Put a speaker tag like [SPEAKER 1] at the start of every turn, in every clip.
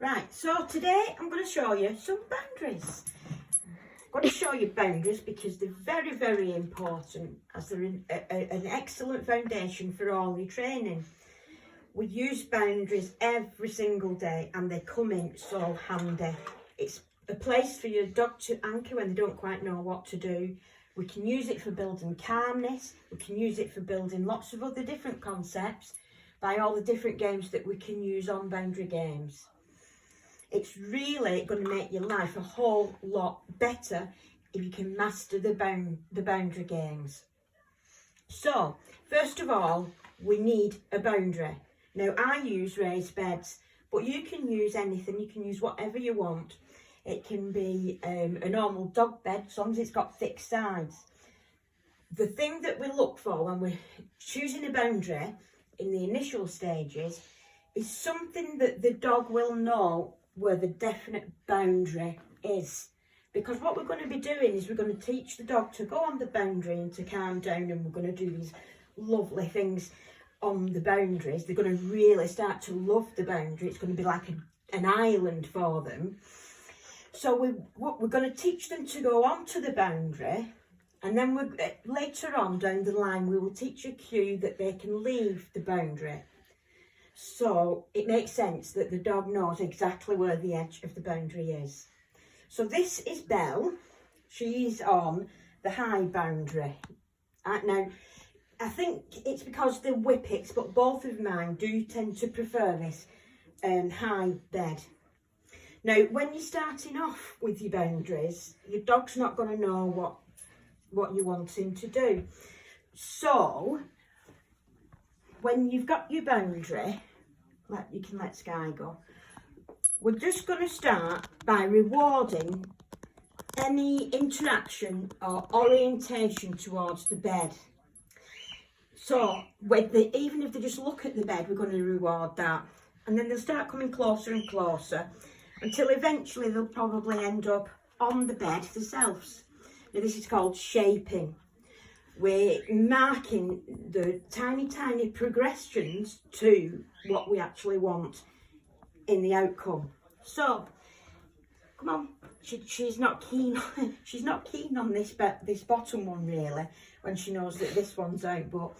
[SPEAKER 1] Right, so today I'm going to show you some boundaries. I'm going to show you boundaries because they're very, very important, as they're an excellent foundation for all your training. We use boundaries every single day and they come in so handy. It's a place for your dog to anchor when they don't quite know what to do. We can use it for building calmness. We can use it for building lots of other different concepts by all the different games that we can use on boundary games. It's really going to make your life a whole lot better if you can master the boundary games. So, first of all, we need a boundary. Now, I use raised beds, but you can use anything. You can use whatever you want. It can be a normal dog bed, as long as it's got thick sides. The thing that we look for when we're choosing a boundary in the initial stages is something that the dog will know where the definite boundary is. Because what we're going to be doing is we're going to teach the dog to go on the boundary and to calm down, and we're going to do these lovely things on the boundaries. They're going to really start to love the boundary. It's going to be like an island for them. So we're going to teach them to go onto the boundary, and then later on down the line we will teach a cue that they can leave the boundary. So it makes sense that the dog knows exactly where the edge of the boundary is. So this is Belle. She's on the high boundary. Now, I think it's because they're whippets, but both of mine do tend to prefer this high bed. Now, when you're starting off with your boundaries, your dog's not going to know what you want him to do. So, when you've got your boundary, you can let Sky go. We're just going to start by rewarding any interaction or orientation towards the bed. So, even if they just look at the bed, we're going to reward that. And then they'll start coming closer and closer until eventually they'll probably end up on the bed themselves. Now, this is called shaping. We're marking the tiny, tiny progressions to what we actually want in the outcome. So, come on. She's not keen. She's not keen on this bottom one really, when she knows that this one's out. But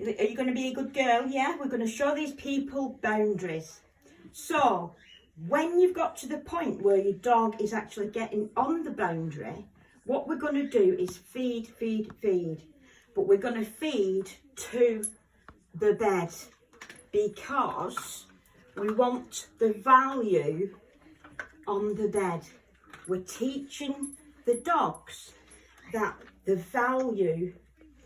[SPEAKER 1] are you going to be a good girl? Yeah, we're going to show these people boundaries. So, when you've got to the point where your dog is actually getting on the boundary, what we're going to do is feed, feed, feed. But we're going to feed to the bed because we want the value on the bed. We're teaching the dogs that the value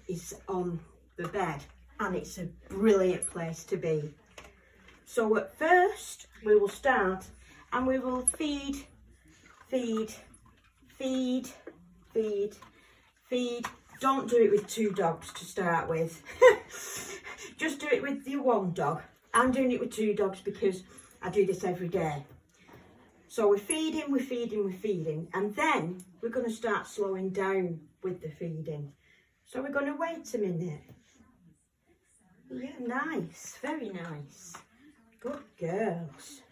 [SPEAKER 1] is on the bed, and it's a brilliant place to be. So at first we will start and we will feed, feed, feed, feed, feed. Don't do it with two dogs to start with. Just do it with your one dog. I'm doing it with two dogs because I do this every day. So we're feeding, we're feeding, we're feeding, and then we're going to start slowing down with the feeding. So we're going to wait a minute. Yeah, nice, very nice. Good girls.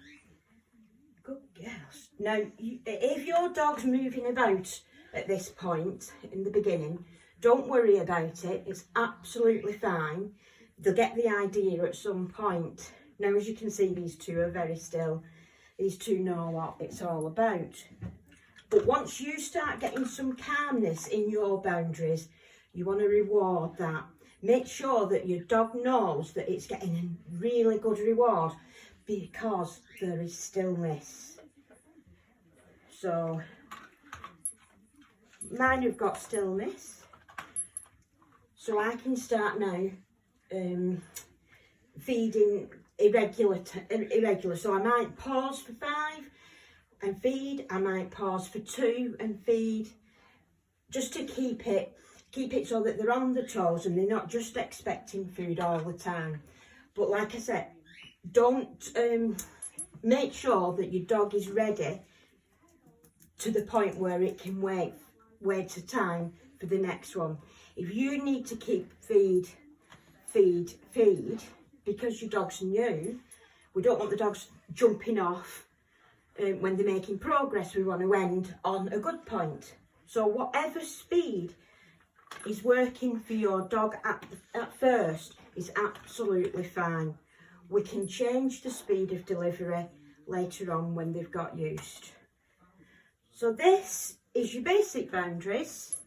[SPEAKER 1] Good girls. Now, if your dog's moving about at this point in the beginning, don't worry about it. It's absolutely fine. They'll get the idea at some point. Now, as you can see, these two are very still. These two know what it's all about. But once you start getting some calmness in your boundaries, you want to reward that. Make sure that your dog knows that it's getting a really good reward because there is stillness. So, mine have got stillness. So I can start now feeding irregular. So I might pause for 5 and feed. I might pause for 2 and feed. Just to keep it so that they're on the toes and they're not just expecting food all the time. But like I said, don't make sure that your dog is ready to the point where it can wait a time for the next one. If you need to keep feed, because your dog's new, we don't want the dogs jumping off when they're making progress, we want to end on a good point. So whatever speed is working for your dog at first is absolutely fine. We can change the speed of delivery later on when they've got used. So this is your basic boundaries.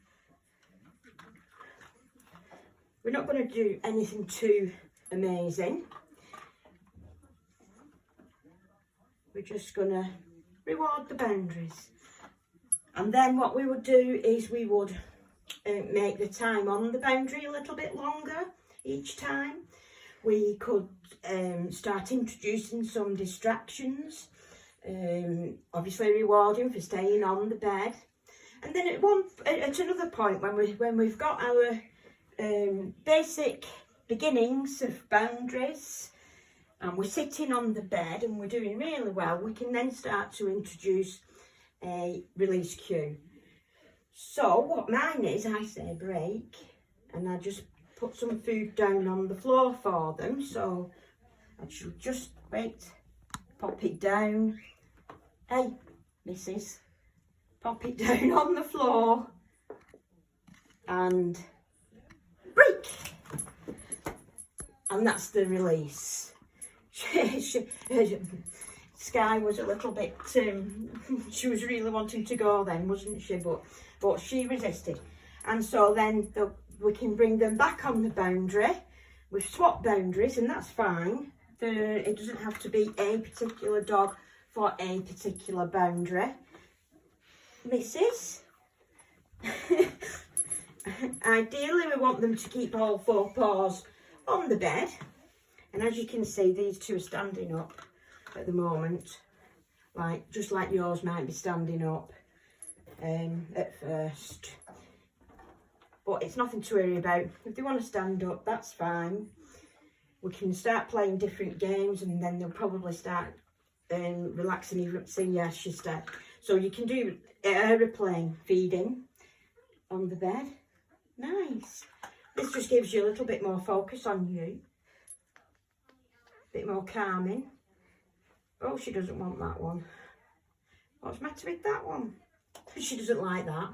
[SPEAKER 1] We're not going to do anything too amazing. We're just going to reward the boundaries. And then what we would do is we would make the time on the boundary a little bit longer each time. We could start introducing some distractions, obviously rewarding for staying on the bed. And then at another point when we've got our basic beginnings of boundaries and we're sitting on the bed and we're doing really well, we can then start to introduce a release cue. So what mine is, I say break, and I just put some food down on the floor for them. So I should just wait, pop it down. Hey, missus, pop it down on the floor and break. And that's the release. Sky was a little bit, she was really wanting to go then, wasn't she? But she resisted. And so then we can bring them back on the boundary. We've swapped boundaries and that's fine. It doesn't have to be a particular dog for a particular boundary. Missus? Ideally we want them to keep all 4 paws on the bed. And as you can see, these two are standing up at the moment, just like yours might be standing up at first. But it's nothing to worry about. If they want to stand up, that's fine. We can start playing different games and then they'll probably start relaxing even. See, yeah, she started. So you can do aeroplane feeding on the bed. Nice. This just gives you a little bit more focus on you. Bit more calming. Oh, she doesn't want that one. What's the matter with that one? She doesn't like that.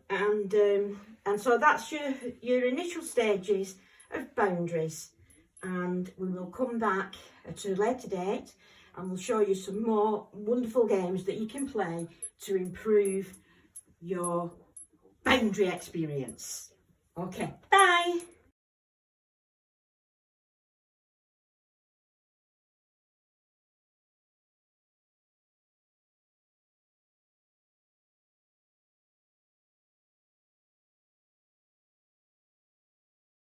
[SPEAKER 1] And so that's your initial stages of boundaries, and we will come back at a later date and we'll show you some more wonderful games that you can play to improve your boundary experience. Okay, bye.